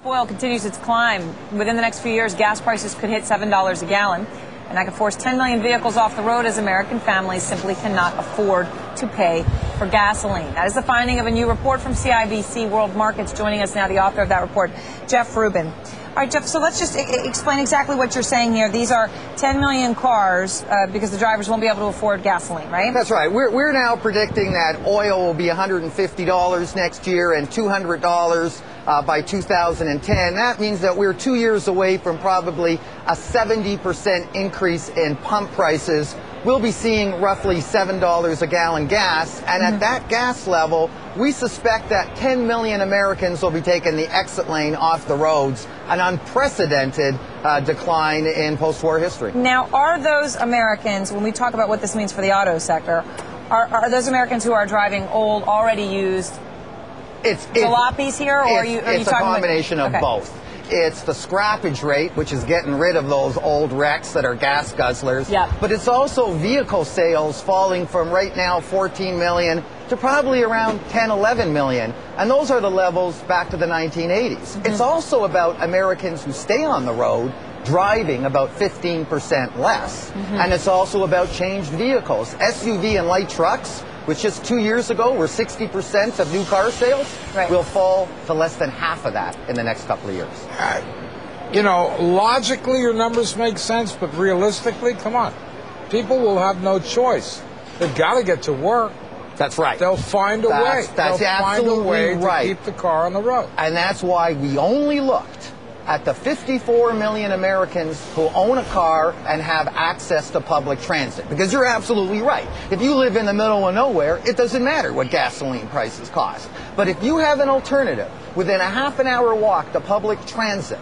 Oil continues its climb. Within the next few years, gas prices could hit $7 a gallon. And that could force 10 million vehicles off the road as American families simply cannot afford to pay for gasoline. That is the finding of a new report from CIBC World Markets. Joining us now, the author of that report, Jeff Rubin. All right, Jeff, so let's just explain exactly what you're saying here. These are 10 million cars because the drivers won't be able to afford gasoline, right? That's right. We're now predicting that oil will be $150 next year and $200 by 2010. That means that we're 2 years away from probably a 70% increase in pump prices. We'll be seeing roughly $7 a gallon gas, and at that gas level, we suspect that 10 million Americans will be taking the exit lane off the roads, an unprecedented decline in post-war history. Now, are those Americans, when we talk about what this means for the auto sector, are those Americans who are driving old, already used jalopies here, or are you talking it's a combination of okay. both. It's the scrappage rate, which is getting rid of those old wrecks that are gas guzzlers. Yep. But it's also vehicle sales falling from right now 14 million to probably around 10, 11 million. And those are the levels back to the 1980s. It's also about Americans who stay on the road driving about 15% less. And it's also about changed vehicles. SUV and light trucks, which just 2 years ago were 60% of new car sales, will fall to less than half of that in the next couple of years. You know, logically your numbers make sense, but realistically, come on. People will have no choice. They've got to get to work. That's right. They'll find a way. That's They'll find a way right. to keep the car on the road. And that's why we only looked at the 54 million Americans who own a car and have access to public transit. Because you're absolutely right. If you live in the middle of nowhere, it doesn't matter what gasoline prices cost. But if you have an alternative within a half an hour walk to public transit,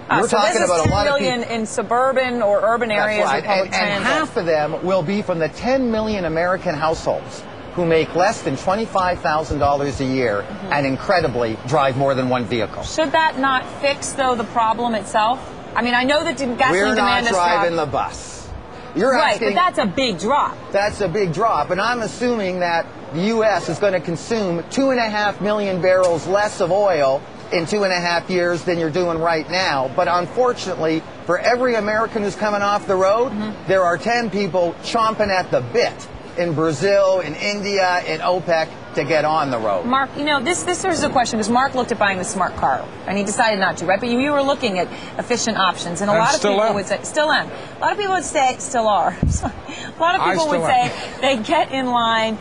you're talking about a lot of people. 10 million in suburban or urban areas with public transit. And half of them will be from the 10 million American households who make less than $25,000 a year and incredibly drive more than one vehicle. Should that not fix, though, the problem itself? I mean, I know that gasoline We're demand not is driving the bus. You're right, asking, but that's a big drop. That's a big drop, and I'm assuming that the U.S. is going to consume 2.5 million barrels less of oil in 2.5 years than you're doing right now. But unfortunately, for every American who's coming off the road, there are 10 people chomping at the bit in Brazil, in India, in OPEC to get on the road. Mark, you know, this is a question because Mark looked at buying the smart car and he decided not to, right? But you were looking at efficient options, and a lot of people would say, still am. A lot of people would say, still are. A lot of people would say they get in line.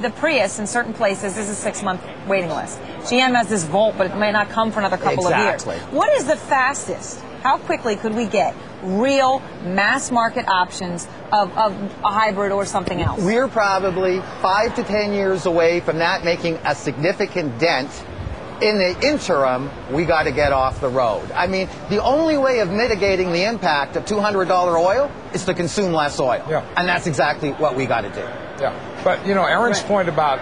The Prius in certain places is a 6-month waiting list. GM has this Volt, but it may not come for another couple of years. What is the fastest? How quickly could we get real mass market options of a hybrid or something else? We're probably 5 to 10 years away from that making a significant dent. In the interim, we got to get off the road. I mean, the only way of mitigating the impact of $200 oil is to consume less oil. Yeah. And that's exactly what we got to do. Yeah. But, you know, Aaron's point about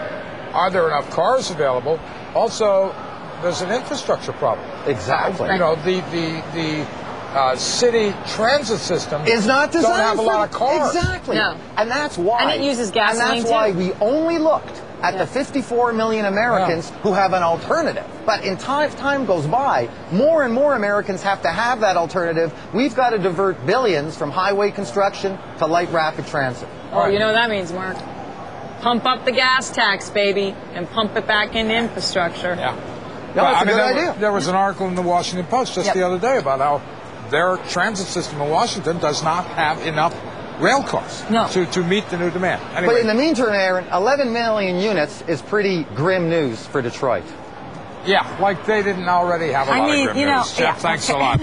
are there enough cars available, also there's an infrastructure problem. Exactly. You know, the city transit system is not designed don't have a lot of cars. Exactly. No. And that's why. And it uses gasoline, and that's why we only looked at the 54 million Americans who have an alternative. But in time goes by, more and more Americans have to have that alternative. We've got to divert billions from highway construction to light rapid transit. Oh, you know what that means, Mark? Pump up the gas tax, baby, and pump it back into infrastructure. Yeah. No, that's a good idea. There was an article in the Washington Post just the other day about how their transit system in Washington does not have enough rail cars to meet the new demand. Anyway. But in the meantime, Aaron, 11 million units is pretty grim news for Detroit. Yeah, like they didn't already have a lot of grim news. Jeff, thanks a lot.